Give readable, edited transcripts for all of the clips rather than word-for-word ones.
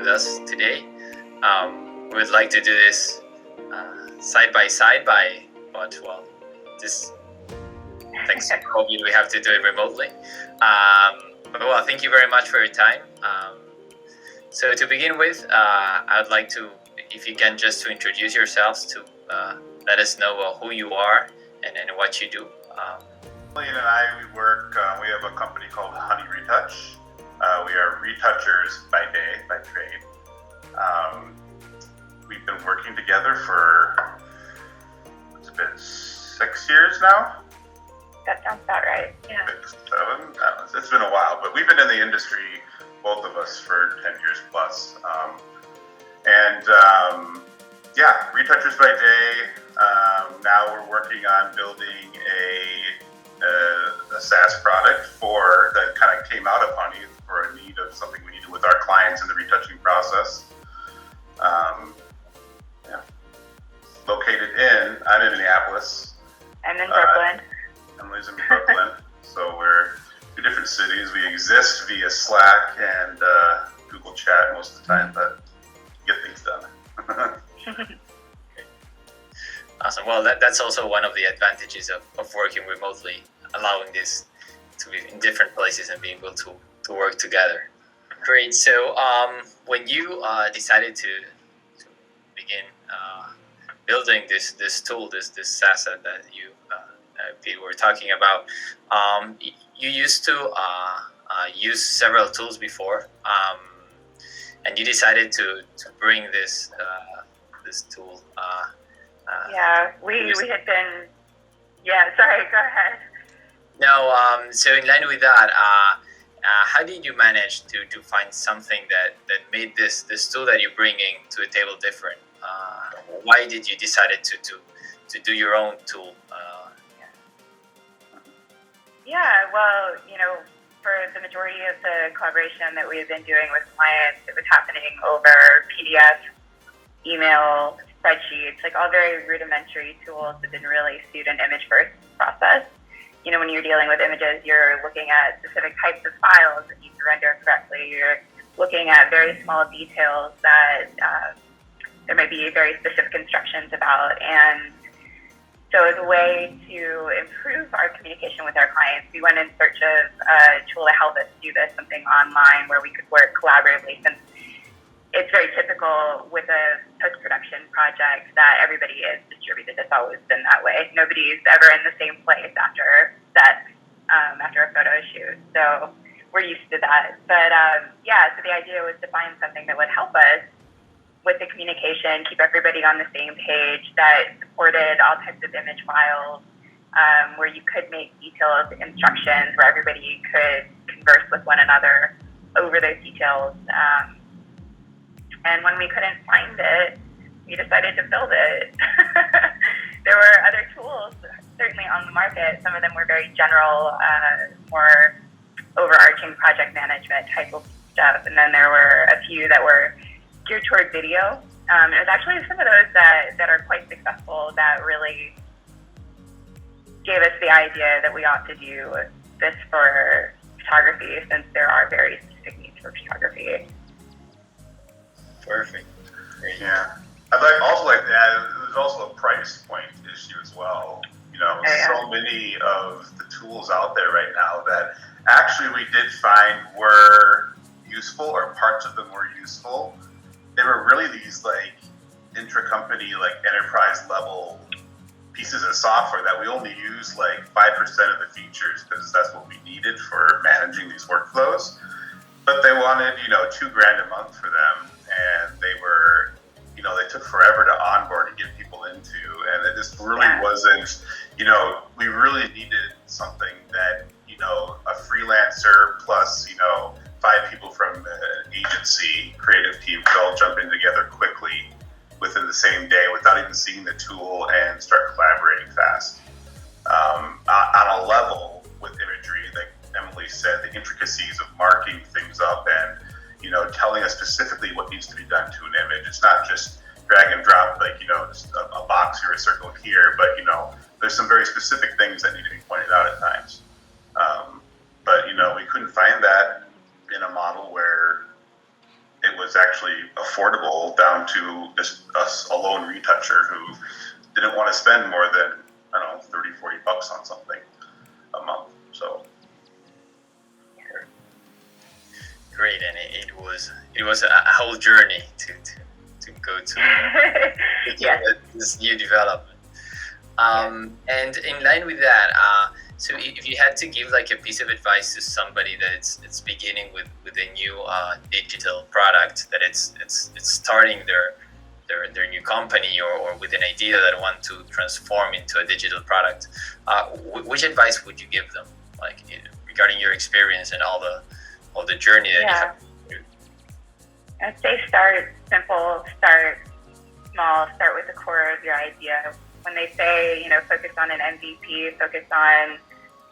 us today. We would like to do this side by side, but this thanks to COVID, we have to do it remotely. But thank you very much for your time. So to begin with, I would like to, if you can, just to introduce yourselves, to let us know who you are and what you do. Lillian and I, we have a company called Hunny Retouch. We are retouchers by day, by trade. We've been working together for, it's been 6 years now? That sounds about right, yeah. 6, 7, it's been a while, but we've been in the industry, both of us, for 10 years plus. Retouchers by day. Now we're working on building a SaaS product that kind of came out of Hunny for a need of something we needed with our clients in the retouching process. I'm in Minneapolis. I'm in Brooklyn. Emily's in Brooklyn. So we're in different cities. We exist via Slack and Google Chat most of the time, but get things done. Awesome. Well, that's also one of the advantages of working remotely, allowing this to be in different places and being able to work together. Great. So when you decided to begin building this tool, this SaaS that you were talking about, you used to use several tools before, and you decided to bring this tool. We had been. Yeah, sorry. Go ahead. No. So in line with that, how did you manage to find something that made this tool that you're bringing to the table different? Why did you decide to do your own tool? Well, for the majority of the collaboration that we have been doing with clients, it was happening over PDF, email, spreadsheets, like all very rudimentary tools that didn't really suit an image-first process. When you're dealing with images, you're looking at specific types of files that you can render correctly. You're looking at very small details that there might be very specific instructions about. And so as a way to improve our communication with our clients, we went in search of a tool to help us do this, something online where we could work collaboratively, since it's very typical with a post-production project that everybody is distributed. It's always been that way. Nobody's ever in the same place after after a photo shoot. So we're used to that. But so the idea was to find something that would help us with the communication, keep everybody on the same page, that supported all types of image files, where you could make detailed instructions, where everybody could converse with one another over those details. And when we couldn't find it, we decided to build it. There were other tools certainly on the market. Some of them were very general, more overarching project management type of stuff. And then there were a few that were geared toward video. It was actually some of those that are quite successful that really gave us the idea that we ought to do this for photography, since there are very specific needs for photography. Perfect. Great. Yeah. I'd also like to add, there's also a price point issue as well. So many of the tools out there right now that actually we did find were useful, or parts of them were useful. They were really these intra-company, enterprise level pieces of software that we only use 5% of the features, because that's what we needed for managing these workflows. But they wanted, $2,000 a month for them, and they were, they took forever to onboard and get people into, and it just really wasn't, we really needed something that, a freelancer plus, 5 people from an agency, creative team could all jump in together quickly within the same day without even seeing the tool and start collaborating fast. On a level with imagery, like Emily said, the intricacies of marking things up and, telling us specifically what needs to be done to an image. It's not just drag and drop, just a box here, a circle here, but, there's some very specific things that need to be pointed out at times. But we couldn't find that in a model where it was actually to just a lone retoucher who didn't want to spend more than, I don't know, 30, 40 bucks on something a month. So great, and it was a whole journey to go to this new development. And in line with that, so if you had to give like a piece of advice to somebody that it's beginning with a new digital product, that it's starting their new company or with an idea that want to transform into a digital product, which advice would you give them, like regarding your experience and all the journey that you have through? I'd say start simple, start small, start with the core of your idea. When they say, focus on an MVP, focus on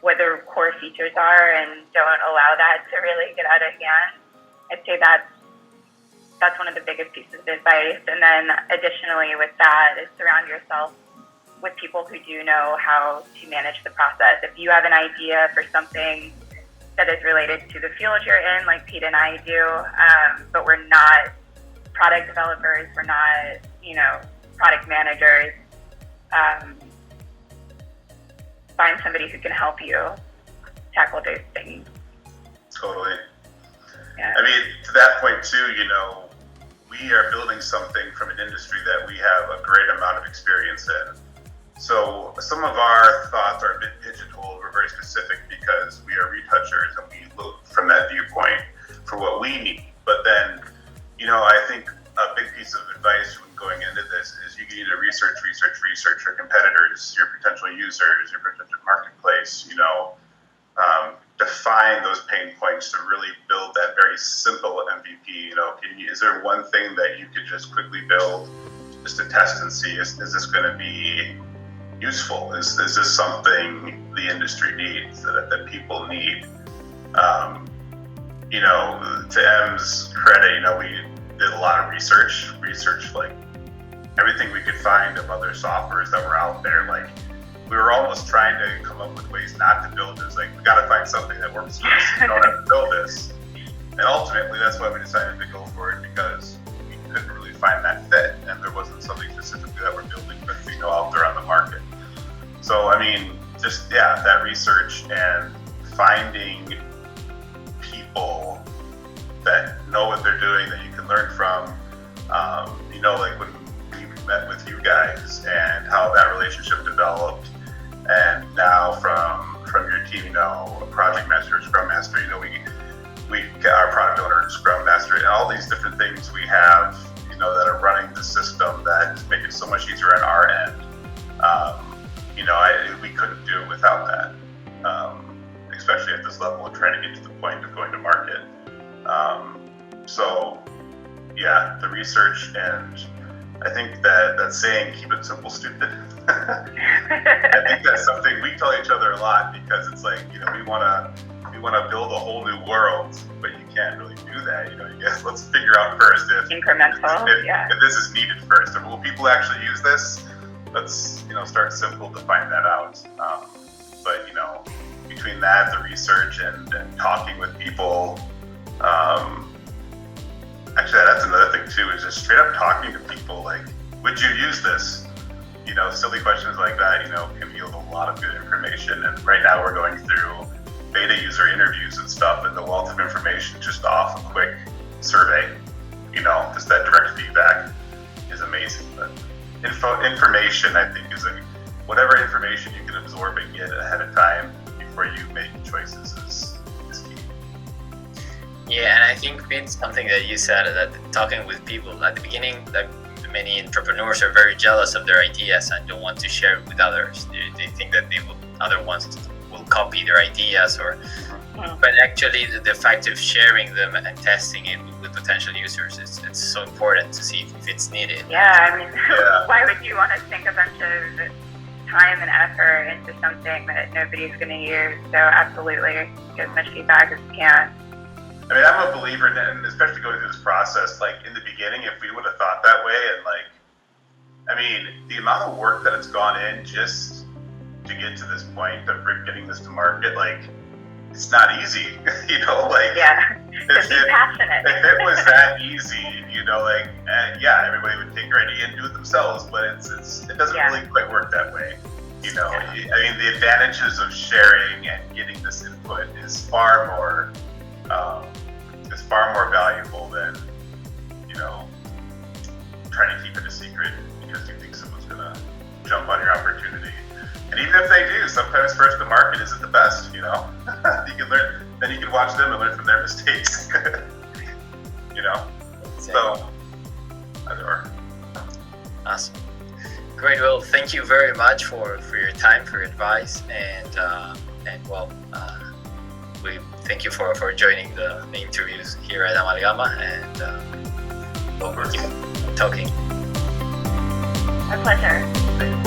what the core features are, and don't allow that to really get out of hand, I'd say that's one of the biggest pieces of advice. And then additionally with that is surround yourself with people who do know how to manage the process. If you have an idea for something that is related to the field you're in, like Pete and I do, but we're not product developers, we're not, product managers, find somebody who can help you tackle those things. Totally. Yeah. I mean, to that point too, we are building something from an industry that we have a great amount of experience in. So some of our thoughts are a bit pigeonholed. We're very specific because we are retouchers and we look from that viewpoint for what we need. But then, I think a big piece of advice when going into this is you need to research your competitors, your potential users, your potential marketplace, define those pain points to really build that very simple MVP. Is there one thing that you could just quickly build just to test and see, is this going to be useful? Is this something the industry needs, that people need? To M's credit, we did a lot of research like everything we could find of other softwares that were out there. Like, we were almost trying to come up with ways not to build this. Like, we got to find something that works for us. We don't have to build this. And ultimately, that's why we decided to go for it, because we couldn't really find that fit, and there wasn't something specifically that we're building but out there on the market. So, I mean, just that research and finding people that know what they're doing that you can learn from. Like when we met with you guys and how that relationship developed, and now from your team, project master, scrum master, we got our product owner, scrum master, and all these different things we have, that are running the system that make it so much easier on our end. We couldn't do it without that, especially at this level of trying to get to the point of going to market. The research, and I think that saying, keep it simple, stupid. I think that's something we tell each other a lot, because it's like, we want to build a whole new world, but you can't really do that. You guess, let's figure out first if this is needed first. Or will people actually use this? Let's start simple to find that out. But between that, the research and talking with people. Actually, that's another thing too, is just straight up talking to people. Like, would you use this? Silly questions like that, can yield a lot of good information. And right now we're going through beta user interviews and stuff, and the wealth of information just off a quick survey, just that direct feedback is amazing. But information, I think, whatever information you can absorb and get ahead of time before you make choices is key. Yeah, and I think it's something that you said, that talking with people at the beginning, like many entrepreneurs are very jealous of their ideas and don't want to share it with others. They think that other ones will copy their ideas, but actually the fact of sharing them and testing it with potential users, it's so important to see if it's needed. Yeah, I mean, why would you want to sink a bunch of time and effort into something that nobody's going to use? So absolutely, get as much feedback as you can. I mean, I'm a believer in, and especially going through this process, like in the beginning, if we would have thought that way, and the amount of work that has gone in just to get to this point of getting this to market, it's not easy, you know, like, Yeah. Just be passionate. If it was that easy, you know, like, yeah, everybody would take your idea and do it themselves, but it doesn't really quite work that way. You know, I mean, the advantages of sharing and getting this input is far more valuable than, you know, trying to keep it a secret because you think someone's gonna jump on your opportunity. And even if they do, sometimes first to market isn't the best, you know. You can learn, then you can watch them and learn from their mistakes. You know? Exactly. So, either. Awesome. Great. Well, thank you very much for your time, for your advice, and we thank you for joining the interviews here at Amalgama, and we'll keep talking. A pleasure.